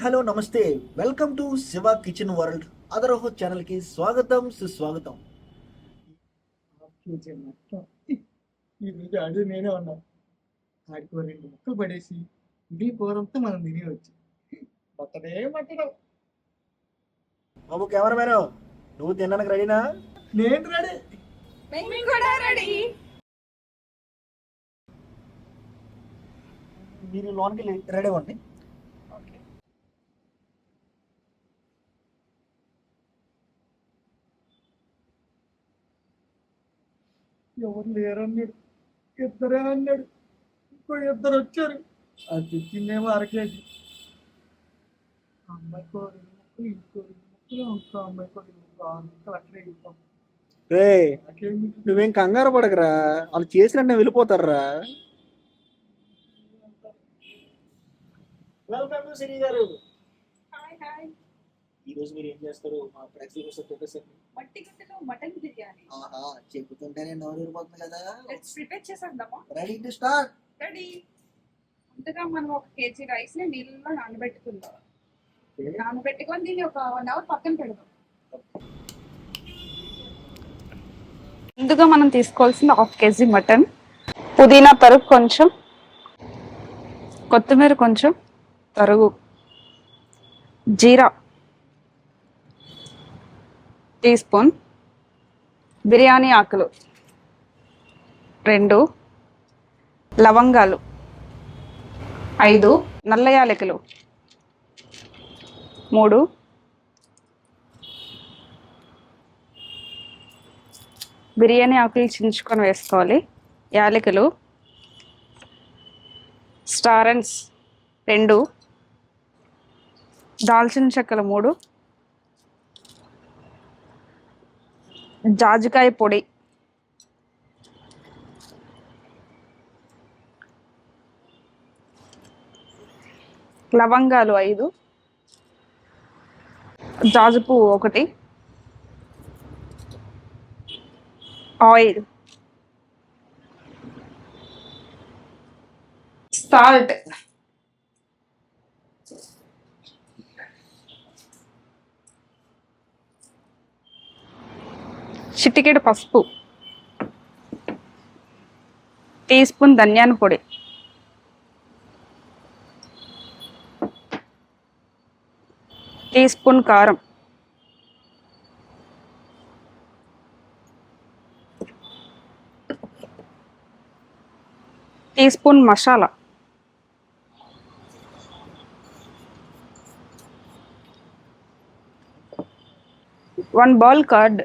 Hello నమస్తే. Welcome to Shiva kitchen world అదరోహో ఛానల్కి స్వాగతం సుస్వాగతం. ఫ్యూచర్ మొత్తం ఈరోజు ఆడు నేనే ఉన్నా. ఆడికి ఓ 2 ముక్కలు పడేసి మిగిలిన కూరంతా మనం తినేయవచ్చు. మట్టడం బాబు కెమెరామెన్, నువ్వు తినడానికి రెడీనా? నేను రెడీ. మేము కూడా రెడీ. మీరు లోన్కి రెడీ అవ్వండి. ఎవరు లేరన్నాడు, ఇద్దరే అన్నాడు. ఇంకో ఇద్దరు వచ్చారు. అది తెచ్చిందేమో 1 కేజీ. అమ్మాయికో 2 ముక్కలు, ఇంకో 2 ముక్కలు, ఇంకో అమ్మాయికో 2 ముక్కలు, 6 ముక్కలు అట్లే ఇస్తాం. నువ్వేం కంగారు పడకరా, వాళ్ళు చేసినట్టు వెళ్ళిపోతారా. వెల్కమ్ టు సిరి గారు. Hi hi. ఈ రోజు మీరు ఏం చేస్తారు? మా ప్రేక్షకుల కోసం చెప్పేసారు. మట్టి గుంటలో మటన్ బిర్యానీ. ఆహా, చెప్పుతుంటేనే నోరు ఊరిపోతుంది కదా. లెట్స్ ప్రిపేర్ చేసేద్దామా? Ready to start. రెడీ. ముందుగా మనం 1 కేజీ రైస్ ని నీళ్ళలో నానబెట్టుకుందాం. నానబెట్టుకొని దీన్ని ఒక 1 అవర్ పక్కన పెడదాం. ముందుగా మనం తీసుకోవాల్సిన 1/2 కేజీ మటన్, పుదీనా తరుగు కొంచెం, కొత్తిమీర కొంచెం తరుగు, జీరా టీ స్పూన్, బిర్యానీ ఆకులు 2, లవంగాలు 5, నల్ల యాలకులు 3, బిర్యానీ ఆకులు చించుకొని వేసుకోవాలి, యాలకులు, స్టారెన్స్ 2, దాల్చిన చెక్కలు 3, జాజికాయ పొడి, లవంగాలు 5, జాజి పువ్వు 1, ఆయిల్, సాల్ట్, చిటికెడు పసుపు, టీ స్పూన్ ధనియాల పొడి, టీ స్పూన్ కారం, teaspoon masala, 1 bowl curd,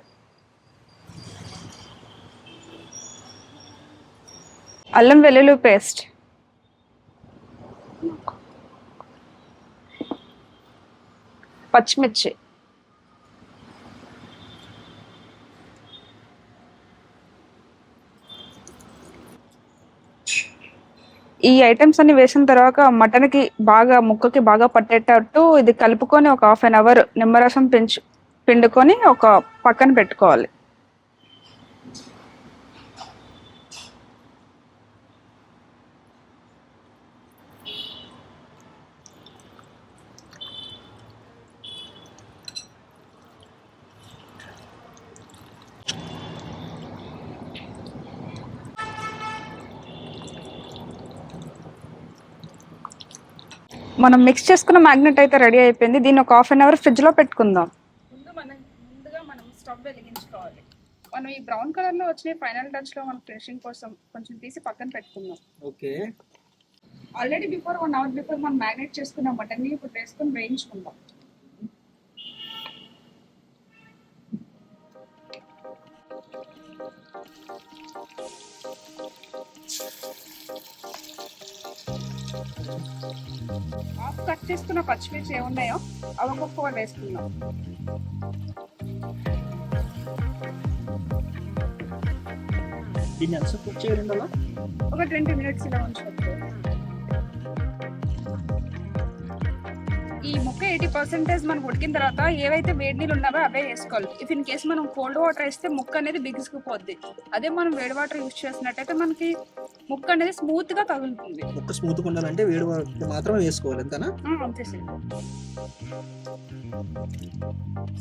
అల్లం వెల్లుల్లి పేస్ట్, పచ్చిమిర్చి, ఈ ఐటమ్స్ అన్ని వేసిన తర్వాత మటన్కి బాగా ముక్కకి బాగా పట్టేటట్టు ఇది కలుపుకొని ఒక 1/2 అవర్ నిమ్మరసం పిండుకొని ఒక పక్కన పెట్టుకోవాలి. మనం మిక్స్ చేసుకున్న మ్యాగ్నెట్ అయితే రెడీ అయిపోయింది. దీన్ని ఒక 1/2 అవర్ ఫ్రిడ్జ్లో పెట్టుకుందాం. ముందుగా మనం స్టవ్ వెలిగించుకోవాలి. మనం ఈ బ్రౌన్ కలర్లో వచ్చిన ఫైనల్ టచ్లో మనం ఫినిషింగ్ కోసం కొంచెం తీసి పక్కన పెట్టుకుందాం. ఓకే. ఆల్రెడీ 1 అవర్ బిఫోర్ మనం మ్యాగ్నెట్ చేసుకున్న మటన్ని ఇప్పుడు వేసుకొని వేయించుకుందాం. హాఫ్ కట్ చేసుకున్న పచ్చిమిర్చి ఏమున్నాయో అవి ఒక్కొక్క వేసుకుందాం. దీన్ని ఎంత కుక్ చేయాలండి? అలా ఒక 20 మినిట్స్ ఇలా ఉంచుకోవచ్చు. ఈ ముక్క 80% మనకు ఉడికిన తర్వాత ఏవైతే వేడి నీళ్ళు ఉన్నావో అవే వేసుకోవాలి. ఇఫ్ ఇన్ కేసు మనం కోల్డ్ వాటర్ వేస్తే ముక్క అనేది బిగుసుకుపోద్ది. అదే మనం వేడి వాటర్ యూజ్ చేసినట్టయితే మనకి ముక్క అనేది స్మూత్ గా తగులుతుంది. ముక్క స్మూత్ గా ఉండాలంటే వేడి వాటర్ మాత్రమే వేసుకోవాలి అంతేనా? అంతే సార్,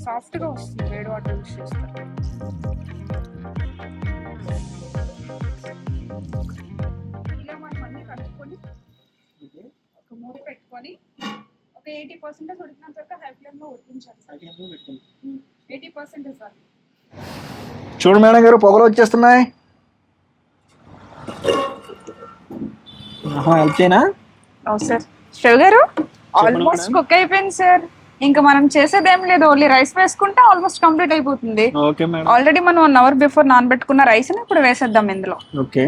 సాఫ్ట్ గా వస్తుంది వేడి వాటర్ యూజ్ చేస్తే. ఇలా మనం అన్ని కలుపుకొని ఒక మూత పెట్టుకొని ఒక 80% ఉడికినంత వరకు హై ఫ్లేమ్ లో ఉడికించాలి సార్. 80% సార్. చూడు మేడం గారు, పొగలు వచ్చేస్తున్నాయి. హెల్ప్ చేయనా? సార్ శివ గారు, ఆల్మోస్ట్ కుక్ అయిపోయింది సార్. ఇంకా మనం చేసేది ఏం లేదు, ఓన్లీ రైస్ వేసుకుంటే ఆల్మోస్ట్ కంప్లీట్ అయిపోతుంది. ఆల్రెడీ మనం 1 అవర్ బిఫోర్ నానబెట్టుకున్న రైస్ ని ఇప్పుడు వేసేద్దాం ఇందులో. ఓకే.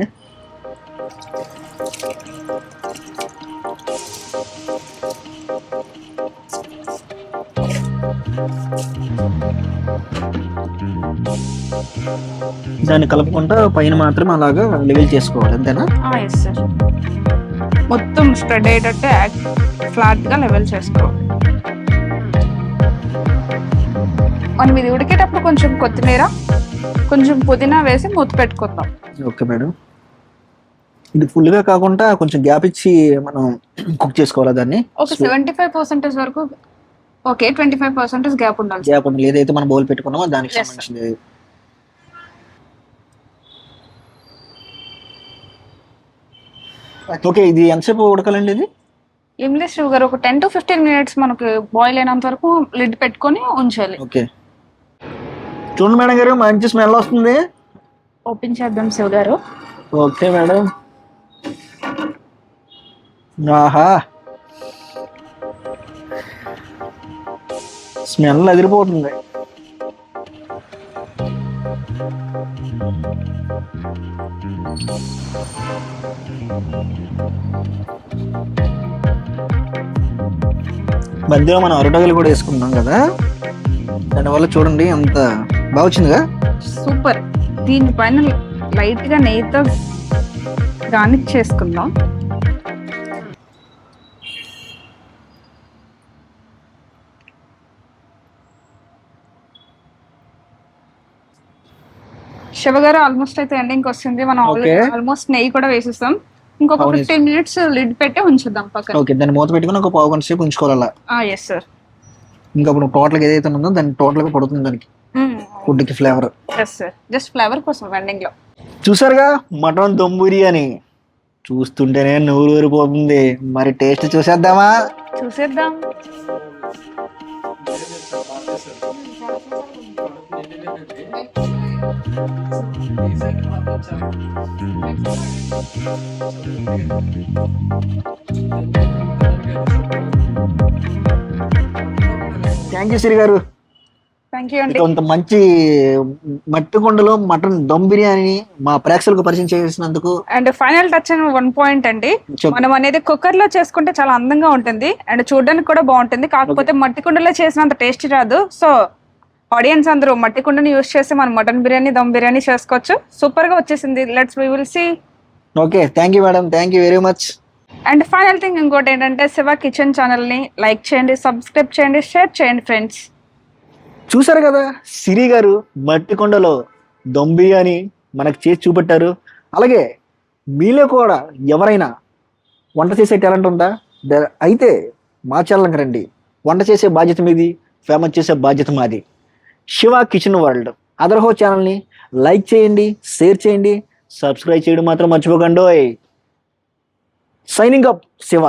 దాన్ని కలుపుకుంటా పైన మాత్రం అలాగా లెవెల్ చేసుకోవాలి అంతేనా? ఎస్ సార్, మొత్తం స్ప్రెడ్ అయ్యేటట్టు ఫ్లాట్ గా లెవెల్ చేసుకోవాలి. మనం ఇది ఉడికేటప్పుడు కొంచెం కొత్తిమీర, కొంచెం పుదీనా వేసి మూత పెట్టుకుందాం. Okay madam. ఇది ఫుల్ గా కాకుండా కొంచెం గ్యాప్ ఇచ్చి మనం కుక్ చేసుకోవాలి దాన్ని. ఒక 75% వరకు. ఓకే, 25% గ్యాప్ ఉండాలి. గ్యాప్ ఉండాలి, ఏదైతే మనం బౌల్ పెట్టుకున్నామో దానికి సంబంధించింది. ఓకే, ఇది ఎంతసేపు ఉడకాలండి? ఇది ఏం లేదు శివ గారు, ఒక 10 to 15 minutes మనకు బాయిల్ అయినంత వరకు లిడ్ పెట్టుకొని ఉంచాలి. ఓకే. చూడండి మేడం గారు, మంచి స్మెల్ వస్తుంది. ఓపెన్ చేద్దాం శివ గారు. Okay madam. ఆహా, స్మెల్ అదిరిపోతుంది. మధ్యలో మనం అరటగలు కూడా వేసుకున్నాం కదా, దానివల్ల చూడండి ఎంత బాగా వచ్చిందిగా. సూపర్. దీనిపైన లైట్ గా నెయ్యితో గార్నిష్ చేసుకుందాం. శివ గారు, ఆల్మోస్ట్ అయితే ఎండింగ్ వస్తుంది. మనం ఆల్మోస్ట్ నెయ్యి కూడా వేసేస్తాం. ఇంకొక 15 minutes లిడ్ పెట్టి ఉంచుదాం పక్కన. ఓకే, దాన్ని మూత పెట్టుకుని ఒక పావు గంట సేపు ఉంచుకోవాలా? Yes sir. ఇంకా ఇప్పుడు టోటల్ గా ఏదైతే ఉందో దాన్ని టోటల్ గా పడుతుంది దానికి ఫుడ్ కి flavour. Yes sir, just flavour కోసం ఎండింగ్ లో. చూసారుగా మటన్ దమ్ బిర్యానీ, చూస్తుంటేనే నూరు ఊరిపోతుంది. మరి టేస్ట్ చూసేద్దామా? చూసేద్దాం. థ్యాంక్ యూ శ్రీ గారు. థ్యాంక్ యూ అండి. కొంత మంచి మట్టి కొండలో మటన్ దమ్ బిర్యానీ మా ప్రేక్షకులకు పరిచయం చేసినందుకు. అండ్ ఫైనల్ టచ్ అని 1 point అండి, మనం అనేది కుక్కర్ లో చేసుకుంటే చాలా అందంగా ఉంటుంది అండ్ చూడడానికి కూడా బాగుంటుంది. కాకపోతే మట్టి కుండలో చేసినంత టేస్ట్ రాదు. సో ఆడియన్స్ అందరూ మట్టి కుండని యూస్ చేసి మనం మటన్ బిర్యానీ దమ్ బిర్యానీ చేసుకోవచ్చు. సూపర్ గా వచ్చేసింది. We will see. Okay, thank you madam, thank you very much. And final thing ఇంకోటి ఏంటంటే, శివ కిచెన్ ఛానల్ ని లైక్ చేయండి, సబ్స్క్రైబ్ చేయండి, షేర్ చేయండి ఫ్రెండ్స్. చూసారు కదా, సిరి గారు మట్టి కొండలో దమ్ బిర్యానీ మనకు చేసి చూపెట్టారు. అలాగే మీలో కూడా ఎవరైనా వంట చేసే టాలెంట్ ఉందా అయితే మా ఛానల్కి రండి. వంట చేసే బాధ్యత మీది, ఫేమస్ చేసే బాధ్యత మాది. శివ కిచెన్ వరల్డ్ అదర్హో ఛానల్ని లైక్ చేయండి, షేర్ చేయండి, సబ్స్క్రైబ్ చేయడం మాత్రం మర్చిపోకండి. Signing up, Shiva.